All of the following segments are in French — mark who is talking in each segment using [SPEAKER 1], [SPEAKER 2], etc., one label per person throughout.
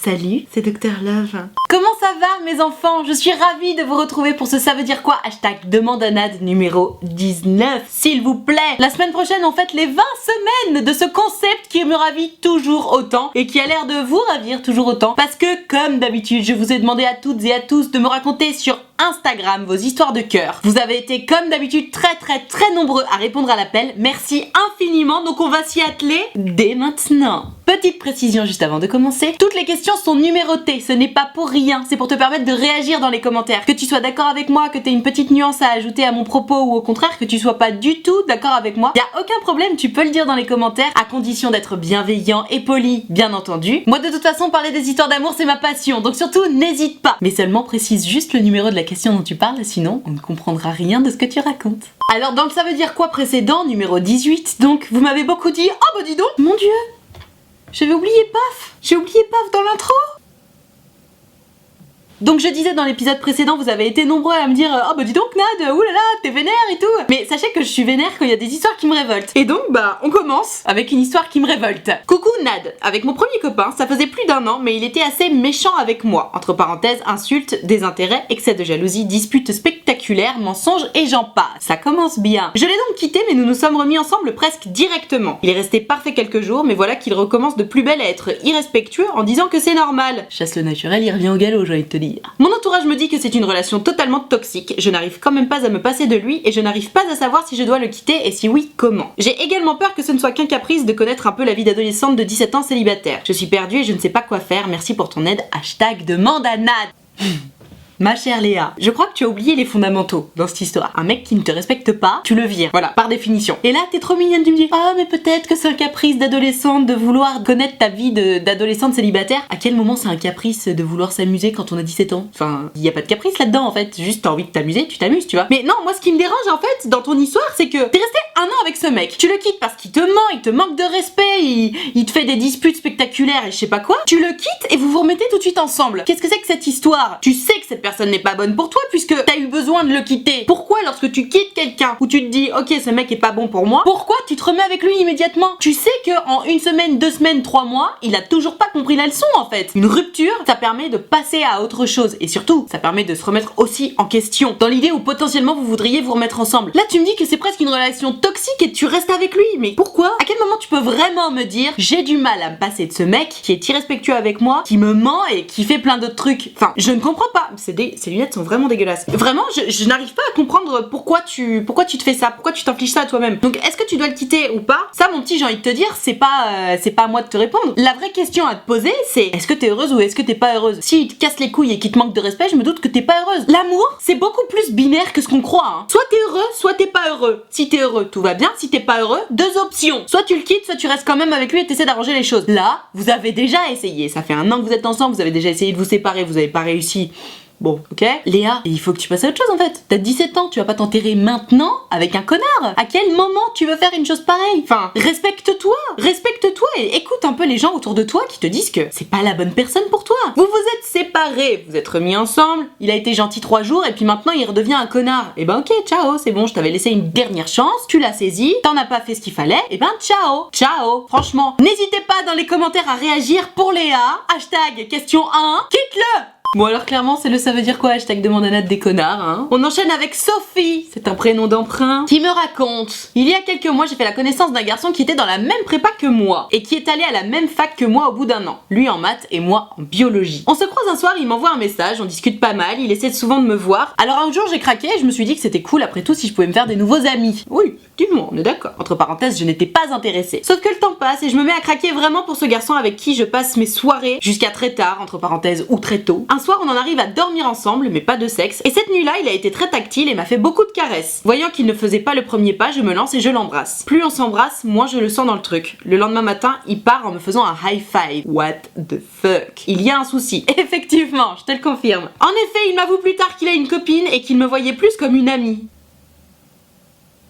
[SPEAKER 1] Salut, c'est Dr Love. Comment ça va mes enfants? Je suis ravie de vous retrouver pour ce Ça veut dire quoi hashtag demande à Nad numéro 19. S'il vous plaît, la semaine prochaine on fête les 20 semaines de ce concept qui me ravit toujours autant et qui a l'air de vous ravir toujours autant parce que comme d'habitude je vous ai demandé à toutes et à tous de me raconter sur Instagram vos histoires de cœur. Vous avez été comme d'habitude très nombreux à répondre à l'appel. Merci infiniment, donc on va s'y atteler dès maintenant. Petite précision juste avant de commencer, toutes les questions sont numérotées, ce n'est pas pour rien, c'est pour te permettre de réagir dans les commentaires. Que tu sois d'accord avec moi, que tu aies une petite nuance à ajouter à mon propos ou au contraire que tu sois pas du tout d'accord avec moi, y a aucun problème, tu peux le dire dans les commentaires à condition d'être bienveillant et poli, bien entendu. Moi de toute façon parler des histoires d'amour c'est ma passion, donc surtout n'hésite pas. Mais seulement précise juste le numéro de la question dont tu parles, sinon on ne comprendra rien de ce que tu racontes. Alors dans le ça veut dire quoi précédent, numéro 18, donc vous m'avez beaucoup dit « Oh bah dis donc, mon dieu, j'avais oublié Paf, j'ai oublié Paf dans l'intro !» Donc je disais dans l'épisode précédent, vous avez été nombreux à me dire « Oh bah dis donc Nad, oulala, t'es vénère et tout !» Mais sachez que je suis vénère quand il y a des histoires qui me révoltent. Et donc bah on commence avec une histoire qui me révolte. Coucou Nad, avec mon premier copain, ça faisait plus d'1 an, mais il était assez méchant avec moi. Entre parenthèses, insultes, désintérêt, excès de jalousie, disputes spectaculaires, mensonges et j'en passe. Ça commence bien. Je l'ai donc quitté mais nous nous sommes remis ensemble presque directement. Il est resté parfait quelques jours, mais voilà qu'il recommence de plus belle à être irrespectueux en disant que c'est normal. Chasse le naturel, il revient au galop, j'ai envie de te dire. Mon entourage me dit que c'est une relation totalement toxique, je n'arrive quand même pas à me passer de lui et je n'arrive pas à savoir si je dois le quitter et si oui, comment. J'ai également peur que ce ne soit qu'un caprice de connaître un peu la vie d'adolescente de 17 ans célibataire. Je suis perdue et je ne sais pas quoi faire, merci pour ton aide, hashtag demande à Nad. Ma chère Léa, je crois que tu as oublié les fondamentaux dans cette histoire. Un mec qui ne te respecte pas, tu le vires. Voilà, par définition. Et là, t'es trop mignonne, tu me dis « Ah, mais peut-être que c'est un caprice d'adolescente de vouloir connaître ta vie d'adolescente célibataire. » À quel moment c'est un caprice de vouloir s'amuser quand on a 17 ans? Enfin, il y a pas de caprice là-dedans en fait. Juste t'as envie de t'amuser, tu t'amuses, tu vois. Mais non, moi ce qui me dérange en fait dans ton histoire, c'est que t'es resté 1 an avec ce mec. Tu le quittes parce qu'il te ment, il te manque de respect, il te fait des disputes spectaculaires et je sais pas quoi. Tu le quittes et vous vous remettez tout de suite ensemble. Qu'est-ce que c'est que cette histoire? Tu sais que cette personne n'est pas bonne pour toi puisque t'as eu besoin de le quitter. Pourquoi lorsque tu quittes quelqu'un où tu te dis ok ce mec est pas bon pour moi, pourquoi tu te remets avec lui immédiatement? Tu sais que en 1 semaine, 2 semaines, 3 mois, il a toujours pas compris la leçon en fait. Une rupture, ça permet de passer à autre chose et surtout ça permet de se remettre aussi en question dans l'idée où potentiellement vous voudriez vous remettre ensemble. Là tu me dis que c'est presque une relation toxique et tu restes avec lui, mais pourquoi? À quel moment tu peux vraiment me dire j'ai du mal à me passer de ce mec qui est irrespectueux avec moi, qui me ment et qui fait plein d'autres trucs? Enfin, je ne comprends pas. Ces lunettes sont vraiment dégueulasses. Vraiment, je n'arrive pas à comprendre pourquoi tu te fais ça, pourquoi tu t'infliges ça à toi-même. Donc est-ce que tu dois le quitter ou pas? Ça mon petit, j'ai envie de te dire, c'est pas à moi de te répondre. La vraie question à te poser, c'est est-ce que t'es heureuse ou est-ce que t'es pas heureuse? Si il te casse les couilles et qu'il te manque de respect, je me doute que t'es pas heureuse. L'amour, c'est beaucoup plus binaire que ce qu'on croit, hein. Soit t'es heureux, soit t'es pas heureux. Si t'es heureux, tout va bien. Si t'es pas heureux, 2 options. Soit tu le quittes, soit tu restes quand même avec lui et t'essaies d'arranger les choses. Là, vous avez déjà essayé. Ça fait 1 an que vous êtes ensemble, vous avez déjà essayé de vous séparer, vous avez pas réussi. Bon, ok. Léa, il faut que tu passes à autre chose en fait. T'as 17 ans, tu vas pas t'enterrer maintenant avec un connard. À quel moment tu veux faire une chose pareille? Enfin, respecte-toi et écoute un peu les gens autour de toi qui te disent que c'est pas la bonne personne pour toi. Vous vous êtes séparés, vous êtes remis ensemble, il a été gentil 3 jours et puis maintenant il redevient un connard. Et ben ok, ciao, c'est bon, je t'avais laissé une dernière chance, tu l'as saisi, t'en as pas fait ce qu'il fallait, et ben ciao. Franchement, n'hésitez pas dans les commentaires à réagir pour Léa, hashtag question 1, quitte-le. Bon alors clairement c'est le ça veut dire quoi hashtag demande à Nad des connards hein. On enchaîne avec Sophie, c'est un prénom d'emprunt, qui me raconte: il y a quelques mois j'ai fait la connaissance d'un garçon qui était dans la même prépa que moi et qui est allé à la même fac que moi au bout d'1 an. Lui en maths et moi en biologie. On se croise un soir, il m'envoie un message, on discute pas mal, il essaie souvent de me voir. Alors un jour j'ai craqué et je me suis dit que c'était cool après tout si je pouvais me faire des nouveaux amis. Oui, effectivement, on est d'accord. Entre parenthèses, je n'étais pas intéressée. Sauf que le temps passe et je me mets à craquer vraiment pour ce garçon avec qui je passe mes soirées jusqu'à très tard, entre parenthèses, ou très tôt. Un soir on en arrive à dormir ensemble mais pas de sexe et cette nuit-là il a été très tactile et m'a fait beaucoup de caresses. Voyant qu'il ne faisait pas le premier pas, je me lance et je l'embrasse. Plus on s'embrasse, moins je le sens dans le truc. Le lendemain matin, il part en me faisant un high five. What the fuck? Il y a un souci. Effectivement, je te le confirme. En effet, il m'avoue plus tard qu'il a une copine et qu'il me voyait plus comme une amie.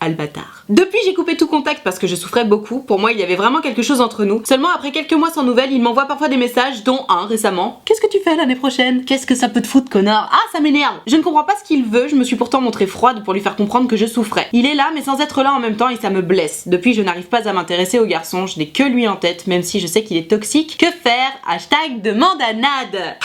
[SPEAKER 1] Albatar. Depuis j'ai coupé tout contact parce que je souffrais beaucoup, pour moi il y avait vraiment quelque chose entre nous. Seulement après quelques mois sans nouvelles, il m'envoie parfois des messages dont un récemment. Qu'est-ce qu'est-ce que tu fais l'année prochaine? Qu'est-ce que ça peut te foutre, connard? Ah, ça m'énerve. Je ne comprends pas ce qu'il veut, je me suis pourtant montrée froide pour lui faire comprendre que je souffrais. Il est là, mais sans être là en même temps, et ça me blesse. Depuis, je n'arrive pas à m'intéresser au garçon, je n'ai que lui en tête, même si je sais qu'il est toxique. Que faire? Hashtag demande à Nad.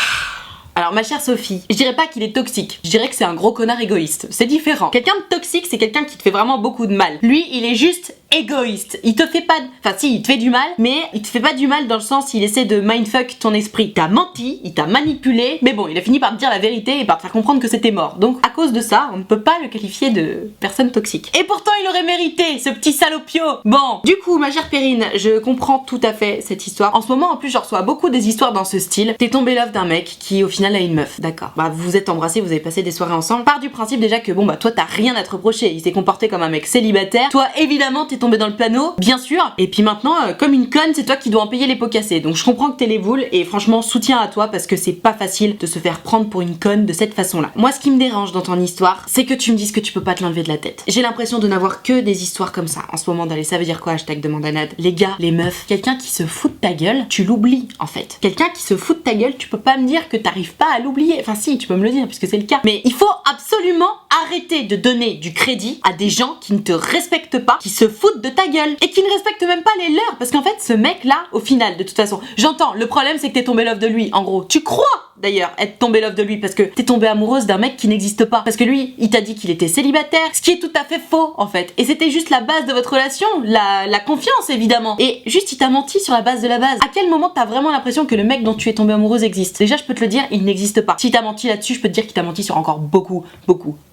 [SPEAKER 1] Alors ma chère Sophie, je dirais pas qu'il est toxique, je dirais que c'est un gros connard égoïste. C'est différent. Quelqu'un de toxique, c'est quelqu'un qui te fait vraiment beaucoup de mal. Lui, il est juste égoïste. Il te fait pas... Enfin si, il te fait du mal, mais il te fait pas du mal dans le sens il essaie de mindfuck ton esprit. Il t'a menti, il t'a manipulé, mais bon, il a fini par te dire la vérité et par te faire comprendre que c'était mort. Donc à cause de ça, on ne peut pas le qualifier de personne toxique. Et pourtant, il aurait mérité, ce petit salopio. Bon, du coup, ma chère Perrine, je comprends tout à fait cette histoire. En ce moment, en plus, je reçois beaucoup des histoires dans ce style. T'es tombé love d'un mec qui, au final, a une meuf. D'accord. Bah, vous vous êtes embrassés, vous avez passé des soirées ensemble. Part du principe déjà que, bon, bah, toi, t'as rien à te reprocher. Il s'est comporté comme un mec célibataire. Toi, évidemment, t'es tombé dans le panneau, bien sûr. Et puis maintenant, comme une conne, c'est toi qui dois en payer les pots cassés. Donc je comprends que t'es les boules et franchement, soutien à toi parce que c'est pas facile de se faire prendre pour une conne de cette façon-là. Moi, ce qui me dérange dans ton histoire, c'est que tu me dises que tu peux pas te l'enlever de la tête. J'ai l'impression de n'avoir que des histoires comme ça en ce moment d'aller. Ça veut dire quoi, hashtag demande à Nad? Les gars, les meufs, quelqu'un qui se fout de ta gueule, tu l'oublies en fait. Quelqu'un qui se fout de ta gueule, tu peux pas me dire que t'arrives pas à l'oublier. Enfin si, tu peux me le dire puisque c'est le cas. Mais il faut absolument arrêter de donner du crédit à des gens qui ne te respectent pas, qui se foutent de ta gueule et qui ne respectent même pas les leurs. Parce qu'en fait, ce mec-là, au final, de toute façon, j'entends, le problème c'est que t'es tombé love de lui, en gros. Tu crois d'ailleurs être tombé love de lui parce que t'es tombée amoureuse d'un mec qui n'existe pas. Parce que lui, il t'a dit qu'il était célibataire, ce qui est tout à fait faux en fait. Et c'était juste la base de votre relation, la confiance évidemment. Et juste il t'a menti sur la base de la base. À quel moment t'as vraiment l'impression que le mec dont tu es tombée amoureuse existe? Déjà je peux te le dire, il n'existe pas. Si t'as menti là-dessus, je peux te dire qu'il t'a menti sur encore beaucoup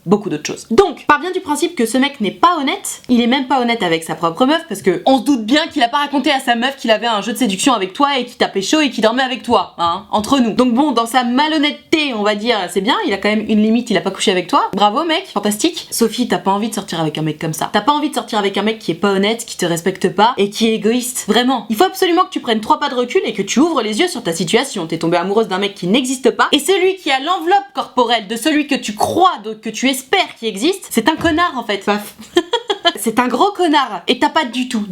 [SPEAKER 1] d'autres choses. Donc, part bien du principe que ce mec n'est pas honnête, il est même pas honnête avec sa propre meuf parce que on se doute bien qu'il a pas raconté à sa meuf qu'il avait un jeu de séduction avec toi et qu'il t'a pécho et qu'il dormait avec toi, hein, entre nous. Donc bon, dans sa malhonnêteté, on va dire, c'est bien, il a quand même une limite, il a pas couché avec toi. Bravo mec, fantastique. Sophie, t'as pas envie de sortir avec un mec comme ça. T'as pas envie de sortir avec un mec qui est pas honnête, qui te respecte pas et qui est égoïste. Vraiment. Il faut absolument que tu prennes 3 pas de recul et que tu ouvres les yeux sur ta situation. T'es tombée amoureuse d'un mec qui n'existe pas et celui qui a l'enveloppe corporelle de celui que tu crois, que tu espères qui existe, c'est un connard en fait. Paf. C'est un gros connard et t'as pas du tout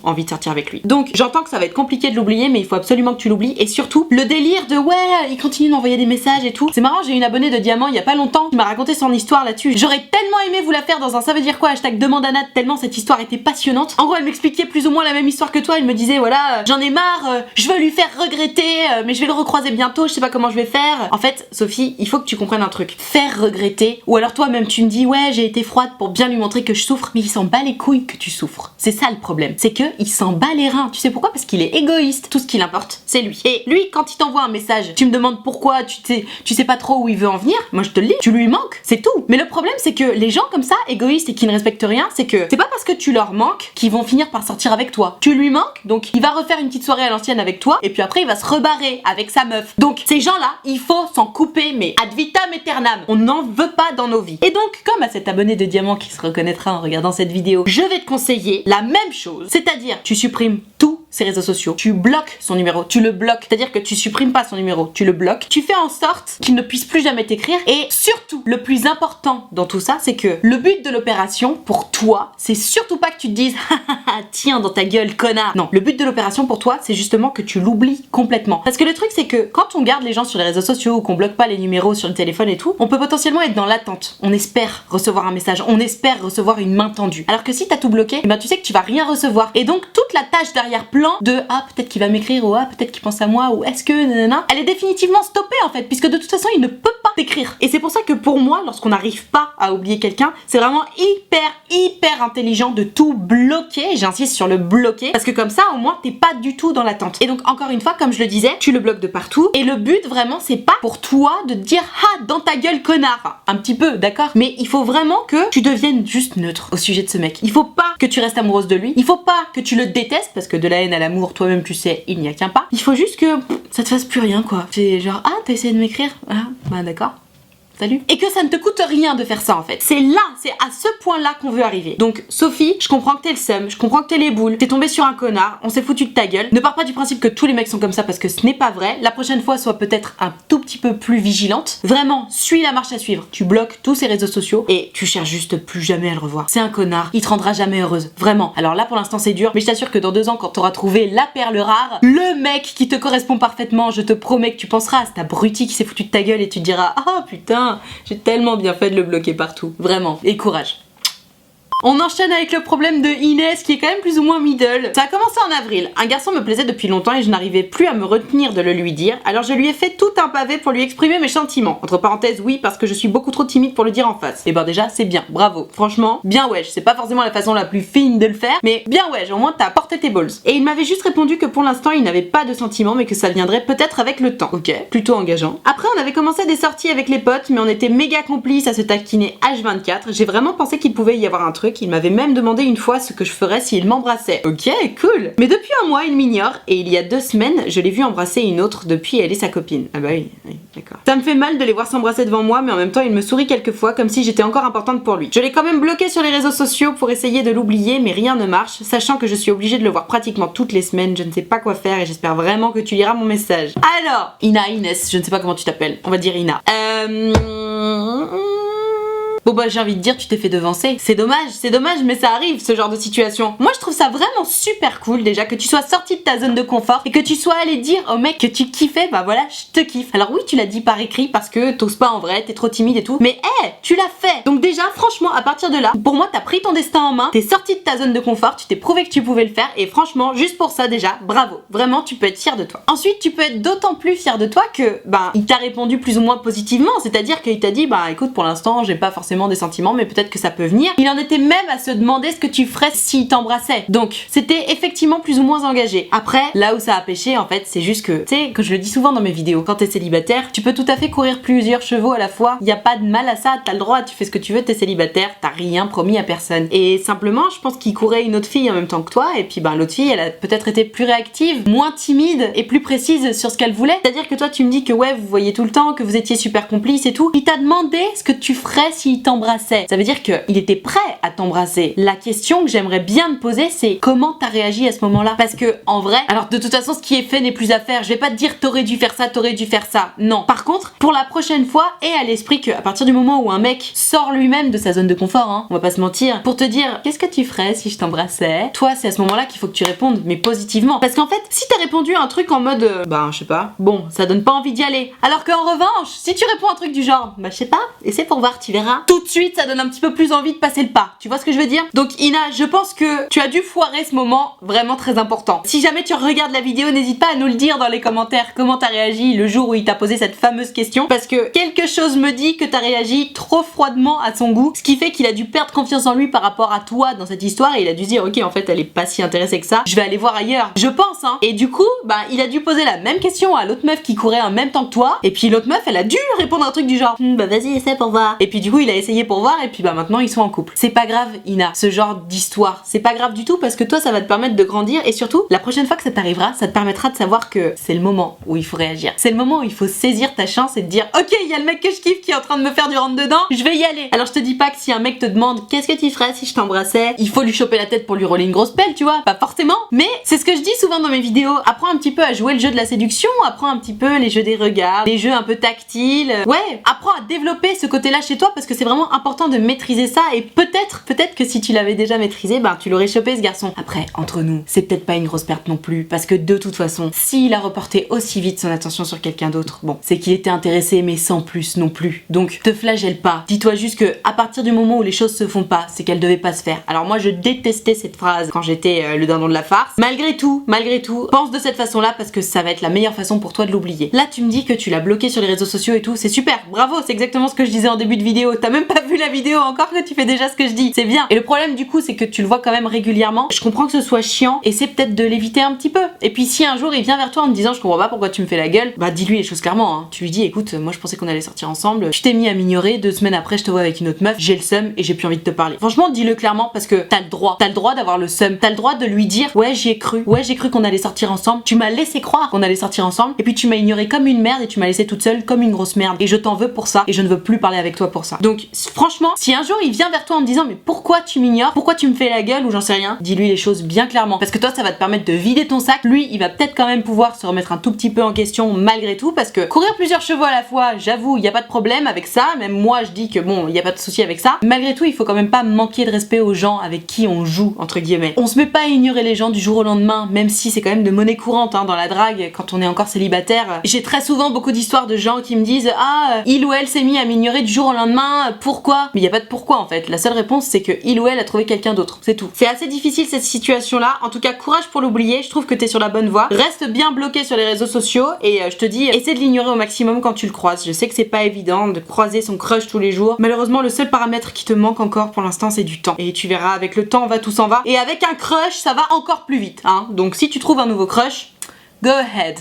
[SPEAKER 1] envie de sortir avec lui. Donc j'entends que ça va être compliqué de l'oublier, mais il faut absolument que tu l'oublies. Et surtout le délire de ouais, il continue d'envoyer des messages et tout. C'est marrant, j'ai une abonnée de Diamant il y a pas longtemps qui m'a raconté son histoire là-dessus. J'aurais tellement aimé vous la faire dans un ça veut dire quoi hashtag demande à Nad, tellement cette histoire était passionnante. En gros elle m'expliquait plus ou moins la même histoire que toi. Elle me disait voilà, j'en ai marre, je veux lui faire regretter, mais je vais le recroiser bientôt, je sais pas comment je vais faire. En fait Sophie, il faut que tu comprennes un truc. Faire regretter, ou alors toi-même tu me dis ouais j'ai été froide pour bien lui montrer que je souffre, mais il s'en bat les couilles que tu souffres. C'est ça le problème. C'est que il s'en bat les reins. Tu sais pourquoi? Parce qu'il est égoïste. Tout ce qui l'importe, c'est lui. Et lui, quand il t'envoie un message, tu me demandes pourquoi, tu sais pas trop où il veut en venir. Moi je te le dis, tu lui manques, c'est tout. Mais le problème c'est que les gens comme ça, égoïstes et qui ne respectent rien, c'est que c'est pas parce que tu leur manques qu'ils vont finir par sortir avec toi. Tu lui manques, donc il va refaire une petite soirée à l'ancienne avec toi, et puis après il va se rebarrer avec sa meuf. Donc ces gens-là, il faut s'en couper, mais ad vitam aeternam. On n'en veut pas dans nos vies. Et donc, comme à cet abonné de Diamant qui se reconnaîtra en regardant cette vidéo, je vais te conseiller la même chose. C'est-à-dire, tu supprimes tous ses réseaux sociaux, tu bloques son numéro, tu le bloques. C'est-à-dire que tu supprimes pas son numéro, tu le bloques. Tu fais en sorte qu'il ne puisse plus jamais t'écrire. Et surtout, le plus important dans tout ça, c'est que le but de l'opération, pour toi, c'est surtout pas que tu te dises tiens dans ta gueule connard. Non, le but de l'opération pour toi, c'est justement que tu l'oublies complètement. Parce que le truc, c'est que quand on garde les gens sur les réseaux sociaux ou qu'on bloque pas les numéros sur le téléphone et tout, on peut potentiellement être dans l'attente. On espère recevoir un message, on espère recevoir une main tendue. Alors que si t'as tout bloqué, eh ben tu sais que tu vas rien recevoir. Et donc toute la tâche d'arrière-plan de ah peut-être qu'il va m'écrire ou ah peut-être qu'il pense à moi ou est-ce que nanana, elle est définitivement stoppée en fait, puisque de toute façon il ne peut pas t'écrire. Et c'est pour ça que pour moi, lorsqu'on n'arrive pas à oublier quelqu'un, c'est vraiment hyper intelligent de tout bloquer. J'insiste sur le bloquer parce que comme ça au moins t'es pas du tout dans l'attente. Et donc encore une fois, comme je le disais, tu le bloques de partout. Et le but vraiment c'est pas pour toi de te dire ah dans ta gueule connard. Enfin, un petit peu d'accord, mais il faut vraiment que tu deviennes juste neutre au sujet de ce mec. Il faut pas que tu restes amoureuse de lui. Il faut pas que tu le détestes parce que de la haine à l'amour, toi-même tu sais, il n'y a qu'un pas. Il faut juste que ça te fasse plus rien quoi. C'est genre ah t'as essayé de m'écrire, ah bah d'accord. salut. Et que ça ne te coûte rien de faire ça en fait. C'est là, c'est à ce point-là qu'on veut arriver. Donc Sophie, je comprends que t'es le seum, je comprends que t'es les boules, t'es tombée sur un connard, on s'est foutu de ta gueule. Ne pars pas du principe que tous les mecs sont comme ça parce que ce n'est pas vrai. La prochaine fois, sois peut-être un tout petit peu plus vigilante. Vraiment, suis la marche à suivre. Tu bloques tous ses réseaux sociaux et tu cherches juste plus jamais à le revoir. C'est un connard, il te rendra jamais heureuse. Vraiment. Alors là, pour l'instant, c'est dur, mais je t'assure que dans 2 ans, quand t'auras trouvé la perle rare, le mec qui te correspond parfaitement, je te promets que tu penseras à cet abruti qui s'est foutu de ta gueule et tu te diras ah putain, j'ai tellement bien fait de le bloquer partout. Vraiment. Et courage. On enchaîne avec le problème de Inès qui est quand même plus ou moins middle. Ça a commencé en avril. Un garçon me plaisait depuis longtemps et je n'arrivais plus à me retenir de le lui dire. Alors je lui ai fait tout un pavé pour lui exprimer mes sentiments. Entre parenthèses, oui, parce que je suis beaucoup trop timide pour le dire en face. Et ben déjà, c'est bien. Bravo. Franchement, bien wesh. C'est pas forcément la façon la plus fine de le faire, mais bien wesh. Au moins t'as porté tes balls. Et il m'avait juste répondu que pour l'instant il n'avait pas de sentiments, mais que ça viendrait peut-être avec le temps. Ok, plutôt engageant. Après on avait commencé des sorties avec les potes, mais on était méga complices à se taquiner H24. J'ai vraiment pensé qu'il pouvait y avoir un truc. Il m'avait même demandé une fois ce que je ferais s'il m'embrassait. Ok, cool. Mais depuis un mois, il m'ignore et il y a 2 semaines, je l'ai vu embrasser une autre. Depuis, elle est sa copine. Ah bah oui, d'accord. Ça me fait mal de les voir s'embrasser devant moi, mais en même temps, il me sourit quelquefois comme si j'étais encore importante pour lui. Je l'ai quand même bloqué sur les réseaux sociaux pour essayer de l'oublier, mais rien ne marche, sachant que je suis obligée de le voir pratiquement toutes les semaines. Je ne sais pas quoi faire et j'espère vraiment que tu liras mon message. Alors, Inès, je ne sais pas comment tu t'appelles. On va dire Ina. Bon bah j'ai envie de dire tu t'es fait devancer. C'est dommage mais ça arrive ce genre de situation. Moi je trouve ça vraiment super cool déjà que tu sois sorti de ta zone de confort et que tu sois allé dire au mec que tu kiffais, bah voilà je te kiffe. Alors oui tu l'as dit par écrit parce que t'oses pas en vrai, t'es trop timide et tout, mais tu l'as fait. Donc déjà franchement à partir de là, pour moi t'as pris ton destin en main, t'es sorti de ta zone de confort, tu t'es prouvé que tu pouvais le faire et franchement juste pour ça déjà bravo. Vraiment tu peux être fier de toi. Ensuite tu peux être d'autant plus fier de toi que il t'a répondu plus ou moins positivement, c'est-à-dire qu'il t'a dit bah écoute pour l'instant j'ai pas forcément des sentiments mais peut-être que ça peut venir. Il en était même à se demander ce que tu ferais s'il t'embrassait. Donc c'était effectivement plus ou moins engagé. Après là où ça a pêché en fait c'est juste que tu sais que je le dis souvent dans mes vidéos, quand t'es célibataire tu peux tout à fait courir plusieurs chevaux à la fois, y a pas de mal à ça, t'as le droit, tu fais ce que tu veux, t'es célibataire, t'as rien promis à personne. Et simplement je pense qu'il courait une autre fille en même temps que toi et puis l'autre fille elle a peut-être été plus réactive, moins timide et plus précise sur ce qu'elle voulait. C'est à dire que toi tu me dis que ouais vous voyez tout le temps, que vous étiez super complices et tout. Il t'a demandé ce que tu ferais s'il t'embrassait. Ça veut dire qu'il était prêt à t'embrasser. La question que j'aimerais bien te poser, c'est comment t'as réagi à ce moment-là? Parce que, en vrai, alors de toute façon, ce qui est fait n'est plus à faire. Je vais pas te dire t'aurais dû faire ça, t'aurais dû faire ça. Non. Par contre, pour la prochaine fois, aie à l'esprit qu'à partir du moment où un mec sort lui-même de sa zone de confort, on va pas se mentir, pour te dire qu'est-ce que tu ferais si je t'embrassais? Toi, c'est à ce moment-là qu'il faut que tu répondes, mais positivement. Parce qu'en fait, si t'as répondu à un truc en mode, je sais pas, bon, ça donne pas envie d'y aller. Alors qu'en revanche, si tu réponds à un truc du genre, je sais pas, essaie pour voir, tu verras. Tout de suite, ça donne un petit peu plus envie de passer le pas. Tu vois ce que je veux dire? Donc Ina, je pense que tu as dû foirer ce moment vraiment très important. Si jamais tu regardes la vidéo, n'hésite pas à nous le dire dans les commentaires comment t'as réagi le jour où il t'a posé cette fameuse question, parce que quelque chose me dit que t'as réagi trop froidement à son goût, ce qui fait qu'il a dû perdre confiance en lui par rapport à toi dans cette histoire et il a dû se dire ok en fait elle est pas si intéressée que ça, je vais aller voir ailleurs. Je pense Et du coup, il a dû poser la même question à l'autre meuf qui courait en même temps que toi et puis l'autre meuf elle a dû répondre un truc du genre vas-y essaie pour voir. Et puis du coup il a essayé pour voir et puis maintenant ils sont en couple. C'est pas grave Ina, ce genre d'histoire, c'est pas grave du tout parce que toi ça va te permettre de grandir et surtout la prochaine fois que ça t'arrivera, ça te permettra de savoir que c'est le moment où il faut réagir. C'est le moment où il faut saisir ta chance et te dire ok il y a le mec que je kiffe qui est en train de me faire du rentre dedans, je vais y aller. Alors je te dis pas que si un mec te demande qu'est-ce que tu ferais si je t'embrassais, il faut lui choper la tête pour lui rouler une grosse pelle, tu vois, pas forcément, mais c'est ce que je dis souvent dans mes vidéos, apprends un petit peu à jouer le jeu de la séduction, apprends un petit peu les jeux des regards, les jeux un peu tactiles, ouais, apprends à développer ce côté-là chez toi parce que c'est vraiment important de maîtriser ça et peut-être que si tu l'avais déjà maîtrisé, tu l'aurais chopé ce garçon. Après, entre nous, c'est peut-être pas une grosse perte non plus parce que de toute façon, s'il a reporté aussi vite son attention sur quelqu'un d'autre, bon, c'est qu'il était intéressé mais sans plus non plus. Donc, te flagelle pas. Dis-toi juste que à partir du moment où les choses se font pas, c'est qu'elles devaient pas se faire. Alors moi, je détestais cette phrase quand j'étais le dindon de la farce. Malgré tout, pense de cette façon-là parce que ça va être la meilleure façon pour toi de l'oublier. Là, tu me dis que tu l'as bloqué sur les réseaux sociaux et tout, c'est super. Bravo, c'est exactement ce que je disais en début de vidéo. T'as même même pas vu la vidéo encore que tu fais déjà ce que je dis. C'est bien. Et le problème du coup, c'est que tu le vois quand même régulièrement. Je comprends que ce soit chiant, et c'est peut-être de l'éviter un petit peu. Et puis si un jour il vient vers toi en te disant je comprends pas pourquoi tu me fais la gueule, bah dis-lui les choses clairement, hein. Tu lui dis écoute, moi je pensais qu'on allait sortir ensemble, tu t'es mis à m'ignorer, 2 semaines après je te vois avec une autre meuf, j'ai le seum et j'ai plus envie de te parler. Franchement, dis-le clairement parce que t'as le droit d'avoir le seum, t'as le droit de lui dire ouais j'y ai cru, ouais j'ai cru qu'on allait sortir ensemble, tu m'as laissé croire qu'on allait sortir ensemble et puis tu m'as ignoré comme une merde et tu m'as laissé toute seule comme une grosse merde et je t'en veux pour ça et je ne veux plus parler avec toi pour ça. Donc franchement, si un jour il vient vers toi en te disant mais pourquoi tu m'ignores, pourquoi tu me fais la gueule ou j'en sais rien, dis-lui les choses bien clairement parce que toi ça va te permettre de vider ton sac, lui il va peut-être quand même pouvoir se remettre un tout petit peu en question malgré tout parce que courir plusieurs chevaux à la fois, j'avoue, il y a pas de problème avec ça, même moi je dis que bon, il y a pas de souci avec ça. Malgré tout, il faut quand même pas manquer de respect aux gens avec qui on joue entre guillemets. On se met pas à ignorer les gens du jour au lendemain, même si c'est quand même de monnaie courante hein, dans la drague quand on est encore célibataire. J'ai très souvent beaucoup d'histoires de gens qui me disent ah, il ou elle s'est mis à m'ignorer du jour au lendemain, pourquoi? Mais il y a pas de pourquoi en fait. La seule réponse c'est que il ou elle a trouvé quelqu'un d'autre, c'est tout. C'est assez difficile cette situation là. En tout cas, courage pour l'oublier. Je trouve que t'es sur la bonne voie. Reste bien bloqué sur les réseaux sociaux et je te dis, essaie de l'ignorer au maximum quand tu le croises. Je sais que c'est pas évident de croiser son crush tous les jours. Malheureusement, le seul paramètre qui te manque encore pour l'instant, c'est du temps. Et tu verras, avec le temps, tout s'en va. Et avec un crush, ça va encore plus vite, hein. Donc si tu trouves un nouveau crush, go ahead.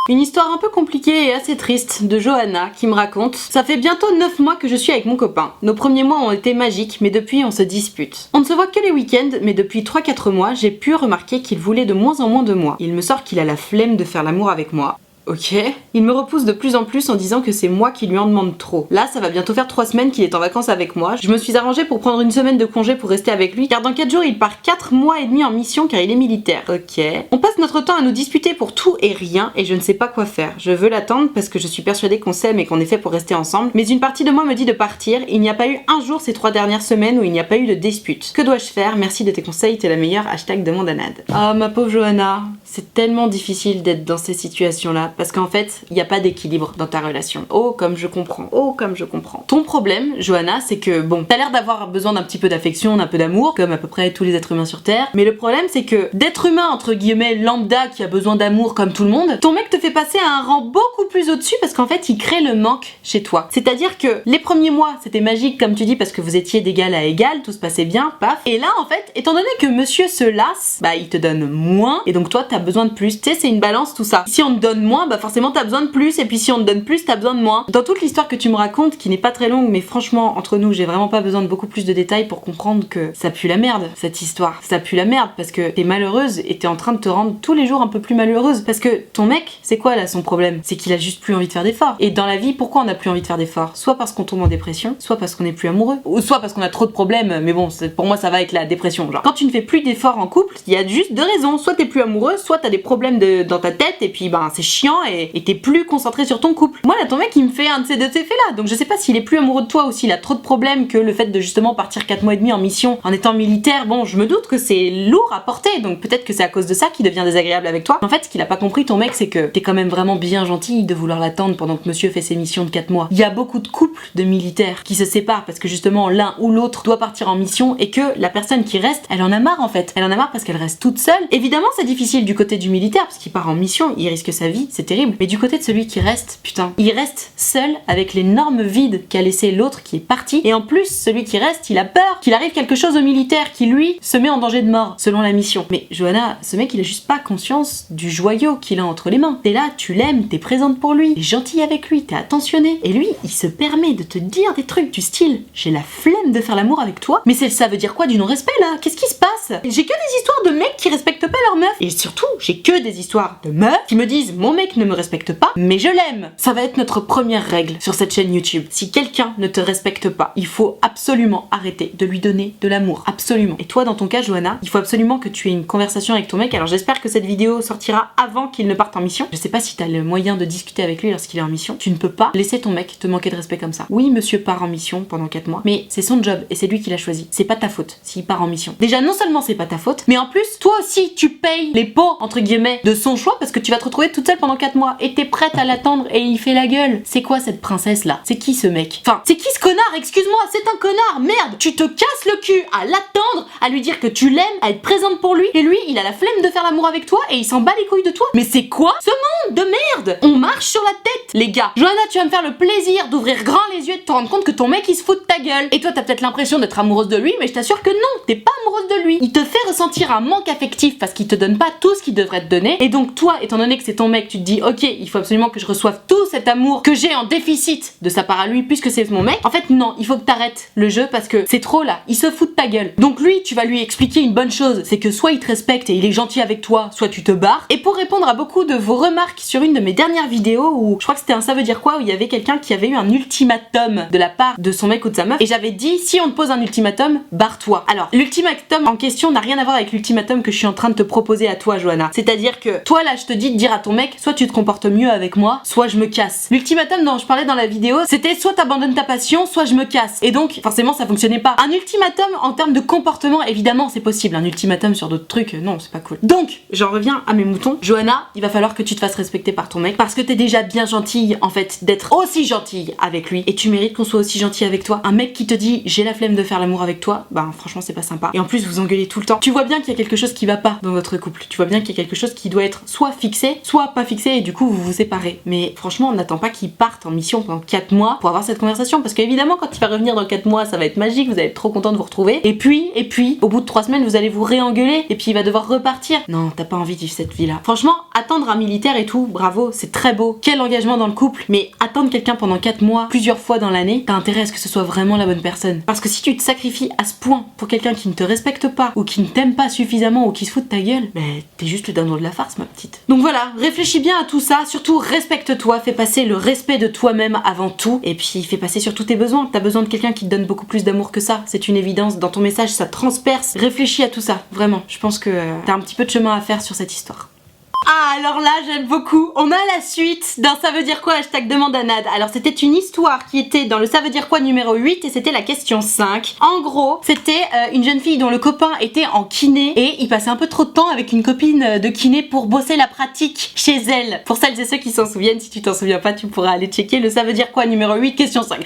[SPEAKER 1] Une histoire un peu compliquée et assez triste de Johanna qui me raconte: ça fait bientôt 9 mois que je suis avec mon copain. Nos premiers mois ont été magiques, mais depuis on se dispute. On ne se voit que les week-ends, mais depuis 3-4 mois, j'ai pu remarquer qu'il voulait de moins en moins de moi. Il me sort qu'il a la flemme de faire l'amour avec moi. Ok. Il me repousse de plus en plus en disant que c'est moi qui lui en demande trop. Là, ça va bientôt faire 3 semaines qu'il est en vacances avec moi. Je me suis arrangée pour prendre une semaine de congé pour rester avec lui, car dans 4 jours, il part 4 mois et demi en mission car il est militaire. Ok. On passe notre temps à nous disputer pour tout et rien et je ne sais pas quoi faire. Je veux l'attendre parce que je suis persuadée qu'on s'aime et qu'on est fait pour rester ensemble, mais une partie de moi me dit de partir. Il n'y a pas eu un jour ces 3 dernières semaines où il n'y a pas eu de dispute. Que dois-je faire? Merci de tes conseils, t'es la meilleure. Hashtag demande à Nad. Oh ma pauvre Johanna, c'est tellement difficile d'être dans ces situations-là parce qu'en fait, il n'y a pas d'équilibre dans ta relation. Oh, comme je comprends. Oh, comme je comprends. Ton problème, Johanna, c'est que, bon, t'as l'air d'avoir besoin d'un petit peu d'affection, d'un peu d'amour, comme à peu près tous les êtres humains sur Terre. Mais le problème, c'est que d'être humain, entre guillemets, lambda, qui a besoin d'amour comme tout le monde, ton mec te fait passer à un rang beaucoup plus au-dessus parce qu'en fait, il crée le manque chez toi. C'est-à-dire que les premiers mois, c'était magique, comme tu dis, parce que vous étiez d'égal à égal, tout se passait bien, paf. Et là, en fait, étant donné que monsieur se lasse, bah, il te donne moins, et donc toi, t'as besoin de plus. Tu sais, c'est une balance, tout ça. Si on te donne moins, bah, forcément, t'as besoin de plus, et puis si on te donne plus, t'as besoin de moins. Dans toute l'histoire que tu me racontes, qui n'est pas très longue, mais franchement, entre nous, j'ai vraiment pas besoin de beaucoup plus de détails pour comprendre que ça pue la merde, cette histoire. Ça pue la merde, parce que t'es malheureuse, et t'es en train de te rendre tous les jours un peu plus malheureuse. Parce que ton mec, c'est quoi là son problème? C'est qu'il a juste plus envie de faire d'efforts. Et dans la vie, pourquoi on a plus envie de faire d'efforts? Soit parce qu'on tombe en dépression, soit parce qu'on est plus amoureux, ou soit parce qu'on a trop de problèmes, mais bon, pour moi, ça va avec la dépression. Genre, quand tu ne fais plus d'efforts en couple, il y a juste 2 raisons. Soit t'es plus amoureux, soit t'as des problèmes dans ta tête, et puis ben c'est chiant, et t'es plus concentré sur ton couple. Moi là, ton mec il me fait un de ces effets là, donc je sais pas s'il est plus amoureux de toi ou s'il a trop de problèmes que le fait de justement partir 4 mois et demi en mission en étant militaire. Bon, je me doute que c'est lourd à porter, donc peut-être que c'est à cause de ça qu'il devient désagréable avec toi. En fait, ce qu'il a pas compris ton mec, c'est que t'es quand même vraiment bien gentil de vouloir l'attendre pendant que monsieur fait ses missions de 4 mois. Il y a beaucoup de couples de militaires qui se séparent parce que justement l'un ou l'autre doit partir en mission et que la personne qui reste, elle en a marre en fait. Elle en a marre parce qu'elle reste toute seule. Évidemment, c'est difficile du côté du militaire parce qu'il part en mission, il risque sa vie, c'est terrible. Mais du côté de celui qui reste, putain, il reste seul avec l'énorme vide qu'a laissé l'autre qui est parti. Et en plus, celui qui reste, il a peur qu'il arrive quelque chose au militaire qui lui se met en danger de mort selon la mission. Mais Johanna, ce mec il a juste pas conscience du joyau qu'il a entre les mains. T'es là, tu l'aimes, t'es présente pour lui, t'es gentille avec lui, t'es attentionnée. Et lui, il se permet de te dire des trucs du style: j'ai la flemme de faire l'amour avec toi. Mais ça veut dire quoi du non-respect là? Qu'est-ce qui se passe? J'ai que des histoires de mecs qui respectent pas leur meuf. Et surtout, j'ai que des histoires de meufs qui me disent: mon mec ne me respecte pas, mais je l'aime. Ça va être notre première règle sur cette chaîne YouTube. Si quelqu'un ne te respecte pas, il faut absolument arrêter de lui donner de l'amour. Absolument. Et toi, dans ton cas, Johanna, il faut absolument que tu aies une conversation avec ton mec. Alors j'espère que cette vidéo sortira avant qu'il ne parte en mission. Je sais pas si t'as le moyen de discuter avec lui lorsqu'il est en mission. Tu ne peux pas laisser ton mec te manquer de respect comme ça. Oui, monsieur part en mission pendant 4 mois, mais c'est son job et c'est lui qui l'a choisi. C'est pas ta faute s'il part en mission. Déjà, non seulement c'est pas ta faute, mais en plus, toi aussi, tu payes les pots, entre guillemets, de son choix parce que tu vas te retrouver toute seule pendant 4 mois et t'es prête à l'attendre et il fait la gueule. C'est quoi cette princesse là? C'est qui ce mec? Enfin, c'est qui ce connard? Excuse-moi, c'est un connard, merde! Tu te casses le cul à l'attendre, à lui dire que tu l'aimes, à être présente pour lui, et lui, il a la flemme de faire l'amour avec toi et il s'en bat les couilles de toi. Mais c'est quoi ce monde de merde? On marche sur la tête, les gars. Johanna, tu vas me faire le plaisir d'ouvrir grand les yeux et de te rendre compte que ton mec il se fout de ta gueule. Et toi, t'as peut-être l'impression d'être amoureuse de lui, mais je t'assure que non, t'es pas amoureuse de lui. Il te fait ressentir un manque affectif parce qu'il te donne pas tout ce qu'il devrait te donner. Et donc toi, étant donné que c'est ton mec, tu te dis ok, il faut absolument que je reçoive tout cet amour que j'ai en déficit de sa part à lui puisque c'est mon mec. En fait non, il faut que t'arrêtes le jeu parce que c'est trop là, il se fout de ta gueule. Donc lui, tu vas lui expliquer une bonne chose, c'est que soit il te respecte et il est gentil avec toi, soit tu te barres. Et pour répondre à beaucoup de vos remarques sur une de mes dernières vidéos où je crois que c'était un ça veut dire quoi, où il y avait quelqu'un qui avait eu un ultimatum de la part de son mec ou de sa meuf, et j'avais dit si on te pose un ultimatum, barre-toi. Alors l'ultimatum en question n'a rien à voir avec l'ultimatum que je suis en train de te proposer à toi, Johanna. C'est-à-dire que toi là, je te dis de dire à ton mec, soit tu te comportes mieux avec moi, soit je me casse. L'ultimatum dont je parlais dans la vidéo, c'était soit t'abandonnes ta passion, soit je me casse. Et donc forcément ça fonctionnait pas. Un ultimatum en termes de comportement, évidemment c'est possible. Un ultimatum sur d'autres trucs, non c'est pas cool. Donc j'en reviens à mes moutons. Johanna, il va falloir que tu te fasses respecter par ton mec parce que t'es déjà bien gentille en fait d'être aussi gentille avec lui et tu mérites qu'on soit aussi gentil avec toi. Un mec qui te dit j'ai la flemme de faire l'amour avec toi, bah franchement c'est pas sympa. Et en plus vous engueulez tout le temps. Tu vois bien qu'il y a quelque chose qui va pas dans votre couple. Tu vois bien qu'il y a quelque chose qui doit être soit fixé, soit pas fixé et du coup vous vous séparez. Mais franchement on n'attend pas qu'il parte en mission pendant 4 mois pour avoir cette conversation parce qu'évidemment quand il va revenir dans 4 mois ça va être magique, vous allez être trop content de vous retrouver. Et puis au bout de 3 semaines vous allez vous réengueuler et puis il va devoir repartir. Non, t'as pas envie de vivre cette vie là. Franchement, attendre un militaire et tout, bravo, c'est très beau. Quel engagement dans le couple. Mais attendre quelqu'un pendant 4 mois, plusieurs fois dans l'année, t'as intérêt à ce que ce soit vraiment la bonne personne. Parce que si tu te sacrifies à ce point pour quelqu'un qui ne te respecte pas, ou qui ne t'aime pas suffisamment, ou qui se fout de ta gueule, bah t'es juste le dindon de la farce, ma petite. Donc voilà, réfléchis bien à tout ça, surtout respecte-toi, fais passer le respect de toi-même avant tout, et puis fais passer surtout tes besoins. T'as besoin de quelqu'un qui te donne beaucoup plus d'amour que ça, c'est une évidence. Dans ton message, ça transperce. Réfléchis à tout ça, vraiment. Je pense que t'as un petit peu de chemin à faire sur cette histoire. Ah alors là j'aime beaucoup, on a la suite d'un ça veut dire quoi hashtag demande à Nad. Alors c'était une histoire qui était dans le ça veut dire quoi numéro 8 et c'était la question 5. En gros c'était une jeune fille dont le copain était en kiné et il passait un peu trop de temps avec une copine de kiné pour bosser la pratique chez elle. Pour celles et ceux qui s'en souviennent, si tu t'en souviens pas tu pourras aller checker le ça veut dire quoi numéro 8 question 5.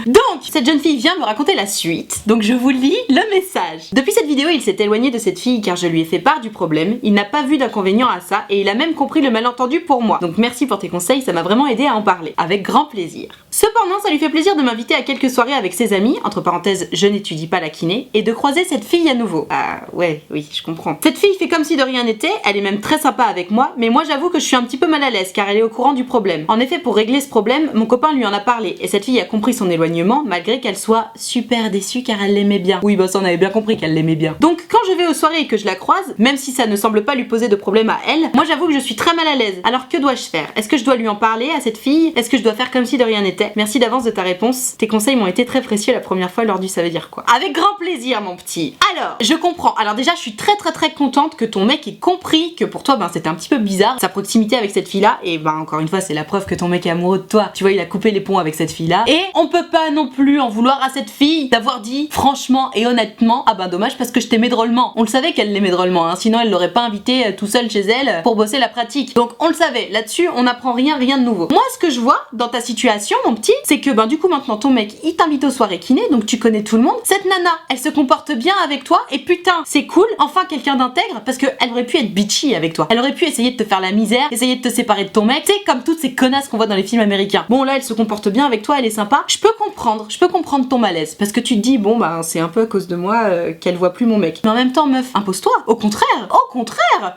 [SPEAKER 1] Donc cette jeune fille vient me raconter la suite, donc je vous lis le message. Depuis cette vidéo il s'est éloigné de cette fille car je lui ai fait part du problème, il n'a pas vu d'inconvénient à ça et il a même compris le malentendu pour moi. Donc merci pour tes conseils, ça m'a vraiment aidé à en parler. Avec grand plaisir. Cependant, ça lui fait plaisir de m'inviter à quelques soirées avec ses amis, entre parenthèses, je n'étudie pas la kiné, et de croiser cette fille à nouveau. Ah ouais, oui, je comprends. Cette fille fait comme si de rien n'était, elle est même très sympa avec moi, mais moi j'avoue que je suis un petit peu mal à l'aise car elle est au courant du problème. En effet, pour régler ce problème, mon copain lui en a parlé, et cette fille a compris son éloignement, malgré qu'elle soit super déçue car elle l'aimait bien. Oui, bah ça on avait bien compris qu'elle l'aimait bien. Donc quand je vais aux soirées et que je la croise, même si ça ne semble pas lui poser de problème à elle, moi j'avoue que je suis très mal à l'aise. Alors que dois-je faire? Est-ce que je dois lui en parler à cette fille? Est-ce que je dois faire comme si de rien n'était? Merci d'avance de ta réponse. Tes conseils m'ont été très précieux la première fois lors du ça veut dire quoi. Avec grand plaisir mon petit. Alors, je comprends. Alors déjà, je suis très contente que ton mec ait compris que pour toi, ben c'était un petit peu bizarre sa proximité avec cette fille-là. Et ben encore une fois, c'est la preuve que ton mec est amoureux de toi. Tu vois, il a coupé les ponts avec cette fille-là. Et on peut pas non plus en vouloir à cette fille d'avoir dit franchement et honnêtement, ah ben dommage parce que je t'aimais drôlement. On le savait qu'elle l'aimait drôlement, hein, sinon elle l'aurait pas invité tout seul chez elle pour bosser la pratique. Donc on le savait. Là-dessus, on n'apprend rien de nouveau. Moi, ce que je vois dans ta situation, mon petit, c'est que ben du coup maintenant ton mec il t'invite aux soirées kiné, donc tu connais tout le monde. Cette nana, elle se comporte bien avec toi et putain, c'est cool. Enfin quelqu'un d'intègre parce que elle aurait pu être bitchy avec toi. Elle aurait pu essayer de te faire la misère, essayer de te séparer de ton mec. C'est comme toutes ces connasses qu'on voit dans les films américains. Bon là, elle se comporte bien avec toi, elle est sympa. Je peux comprendre ton malaise parce que tu te dis bon bah c'est un peu à cause de moi qu'elle voit plus mon mec. Mais en même temps, meuf, impose-toi. Au contraire.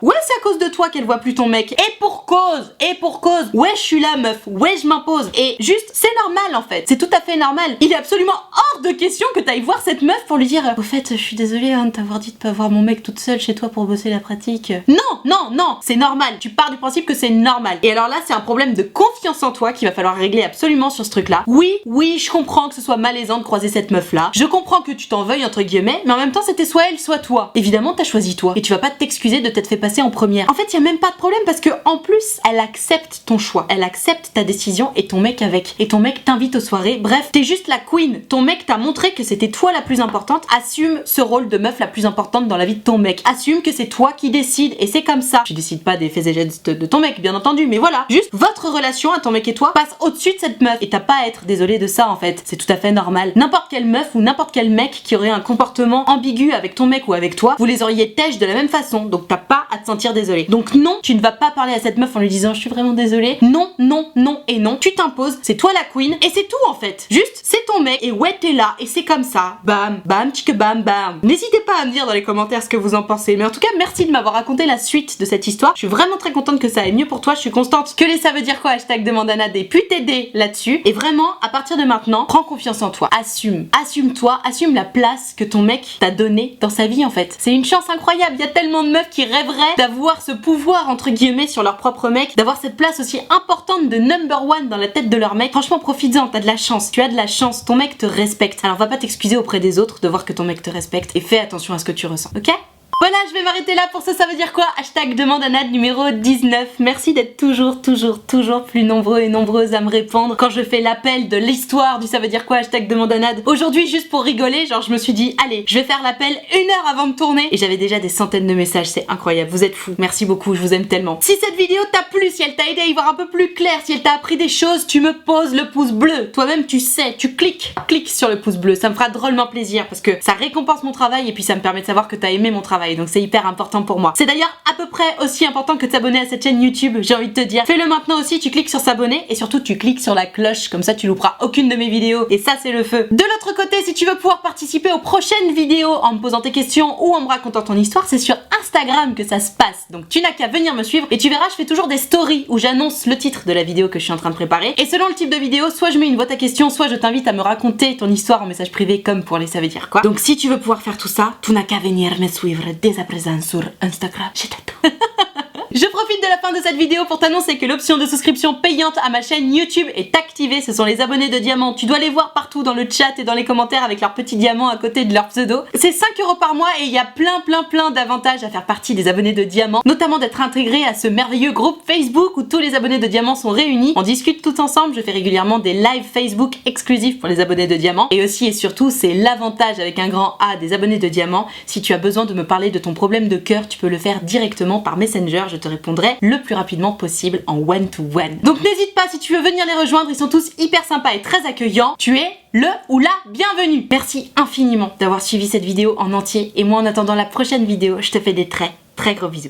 [SPEAKER 1] Ouais, c'est à cause de toi qu'elle voit plus ton mec. Et pour cause. Ouais, je suis là, meuf. Ouais, je m'impose. Et juste, c'est normal en fait. C'est tout à fait normal. Il est absolument hors de question que t'ailles voir cette meuf pour lui dire au fait, je suis désolée hein, de t'avoir dit de pas voir mon mec toute seule chez toi pour bosser la pratique. Non, c'est normal. Tu pars du principe que c'est normal. Et alors là, c'est un problème de confiance en toi qu'il va falloir régler absolument sur ce truc-là. Oui, je comprends que ce soit malaisant de croiser cette meuf-là. Je comprends que tu t'en veuilles entre guillemets, mais en même temps, c'était soit elle, soit toi. Évidemment, t'as choisi toi. Et tu vas pas t'excuser de t'être fait passer en première. En fait, y a même pas de problème parce que en plus, elle accepte ton choix. Elle accepte ta décision et ton mec avec. Et ton ton mec t'invite aux soirées, bref, t'es juste la queen. Ton mec t'a montré que c'était toi la plus importante, assume ce rôle de meuf la plus importante dans la vie de ton mec. Assume que c'est toi qui décides et c'est comme ça. Tu décides pas des faits et gestes de ton mec, bien entendu, mais voilà. Juste, votre relation à ton mec et toi passe au-dessus de cette meuf et t'as pas à être désolé de ça en fait. C'est tout à fait normal. N'importe quelle meuf ou n'importe quel mec qui aurait un comportement ambigu avec ton mec ou avec toi, vous les auriez têche de la même façon, donc t'as pas à te sentir désolé. Donc non, tu ne vas pas parler à cette meuf en lui disant je suis vraiment désolée. Non, non, non et non. Tu t'imposes, c'est toi la queen et c'est tout en fait. Juste, c'est ton mec et ouais t'es là et c'est comme ça. Bam, bam, tchik bam, bam. N'hésitez pas à me dire dans les commentaires ce que vous en pensez. Mais en tout cas, merci de m'avoir raconté la suite de cette histoire. Je suis vraiment très contente que ça aille mieux pour toi. Je suis contente que les ça veut dire quoi #demande à Nad ait pu t'aider là-dessus. Et vraiment, à partir de maintenant, prends confiance en toi. Assume. Assume-toi. Assume la place que ton mec t'a donnée dans sa vie en fait. C'est une chance incroyable. Il y a tellement de meufs qui rêveraient d'avoir ce pouvoir entre guillemets sur leur propre mec, d'avoir cette place aussi importante de number one dans la tête de leur mec. Franchement, profites-en. T'as de la chance. Tu as de la chance. Ton mec te respecte. Alors va pas t'excuser auprès des autres de voir que ton mec te respecte et fais attention à ce que tu ressens. Ok ? Voilà, je vais m'arrêter là pour ça veut dire quoi #demande à Nad numéro 19. Merci d'être toujours plus nombreux et nombreuses à me répondre quand je fais l'appel de l'histoire du ça veut dire quoi #demande à Nad. Aujourd'hui, juste pour rigoler, genre je me suis dit allez, je vais faire l'appel 1 heure avant de tourner et j'avais déjà des centaines de messages, c'est incroyable, vous êtes fous. Merci beaucoup, je vous aime tellement. Si cette vidéo t'a plu, si elle t'a aidé à y voir un peu plus clair, si elle t'a appris des choses, tu me poses le pouce bleu. Toi-même tu sais, tu cliques sur le pouce bleu, ça me fera drôlement plaisir parce que ça récompense mon travail et puis ça me permet de savoir que t'as aimé mon travail. Donc c'est hyper important pour moi. C'est d'ailleurs à peu près aussi important que de s'abonner à cette chaîne YouTube, j'ai envie de te dire. Fais-le maintenant aussi, tu cliques sur s'abonner et surtout tu cliques sur la cloche, comme ça tu louperas aucune de mes vidéos et ça c'est le feu. De l'autre côté, si tu veux pouvoir participer aux prochaines vidéos en me posant tes questions ou en me racontant ton histoire, c'est sur Instagram que ça se passe. Donc tu n'as qu'à venir me suivre et tu verras, je fais toujours des stories où j'annonce le titre de la vidéo que je suis en train de préparer et selon le type de vidéo, soit je mets une boîte à questions, soit je t'invite à me raconter ton histoire en message privé comme pour les ça veut dire quoi. Donc si tu veux pouvoir faire tout ça, tu n'as qu'à venir me suivre dès à présent sur Instagram. Je t'attends. Je profite de la fin de cette vidéo pour t'annoncer que l'option de souscription payante à ma chaîne YouTube est activée. Ce sont les abonnés de diamant. Tu dois les voir partout dans le chat et dans les commentaires avec leur petit diamant à côté de leur pseudo. C'est 5 € par mois et il y a plein d'avantages à faire partie des abonnés de diamant, notamment d'être intégré à ce merveilleux groupe Facebook où tous les abonnés de diamant sont réunis. On discute tous ensemble. Je fais régulièrement des lives Facebook exclusifs pour les abonnés de diamant. Et aussi et surtout, c'est l'avantage avec un grand A des abonnés de diamant. Si tu as besoin de me parler de ton problème de cœur, tu peux le faire directement par Messenger. Je te répondrai le plus rapidement possible en one-to-one. Donc n'hésite pas si tu veux venir les rejoindre, ils sont tous hyper sympas et très accueillants. Tu es le ou la bienvenue. Merci infiniment d'avoir suivi cette vidéo en entier et moi en attendant la prochaine vidéo, je te fais des très gros bisous.